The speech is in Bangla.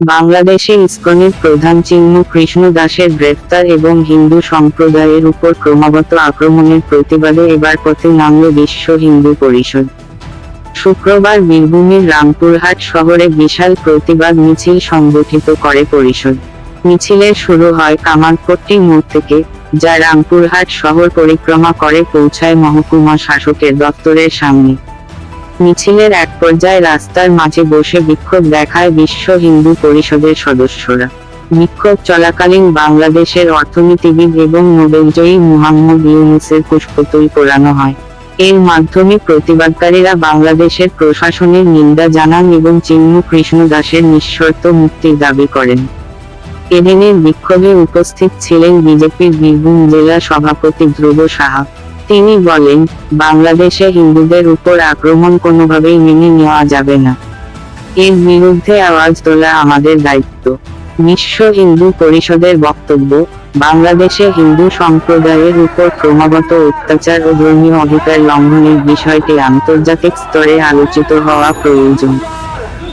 বাংলাদেশে ইসকনের প্রধান চিহ্ন কৃষ্ণ দাসের গ্রেফতার এবং হিন্দু সম্প্রদায়ের উপর ক্রমাগত আক্রমণের প্রতিবাদে এবার পথে নামল বিশ্ব হিন্দু পরিষদ। শুক্রবার বীরভূমের রামপুরহাট শহরে বিশাল প্রতিবাদ মিছিল সংগঠিত করে পরিষদ। মিছিলের শুরু হয় কামারপট্টি মোড় থেকে, যা রামপুরহাট শহর পরিক্রমা করে পৌঁছায় মহকুমা শাসকের দপ্তরের সামনে। মিছিলের এক পর্যায়ে রাস্তার মাঝে বসে বিক্ষোভ দেখায় বিশ্ব হিন্দু পরিষদের সদস্যরা। বিক্ষোভ চলাকালীন বাংলাদেশের অর্থনীতিবিদ এবং নোবেলজয়ী মুহাম্মদ ইউনূসের কুশপুতল পোড়ানো হয়। এর মাধ্যমে প্রতিবাদকারীরা বাংলাদেশের প্রশাসনের নিন্দা জানান এবং চিহ্ন কৃষ্ণ দাসের নিঃশর্ত মুক্তির দাবি করেন। এদিনের বিক্ষোভে উপস্থিত ছিলেন বিজেপির বীরভূম জেলা সভাপতি ধ্রুব সাহা। তিনি বলেন, বাংলাদেশে হিন্দুদের উপর আক্রমণ কোনোভাবেই মেনে নেওয়া যাবে না। এর বিরুদ্ধে আওয়াজ তোলা আমাদের দায়িত্ব। বিশ্ব হিন্দু পরিষদের বক্তব্য, বাংলাদেশে হিন্দু সম্প্রদায়ের উপর ক্রমাগত অত্যাচার ও ধর্মীয় অধিকার লঙ্ঘনের বিষয়টি আন্তর্জাতিক স্তরে আলোচিত হওয়া প্রয়োজন।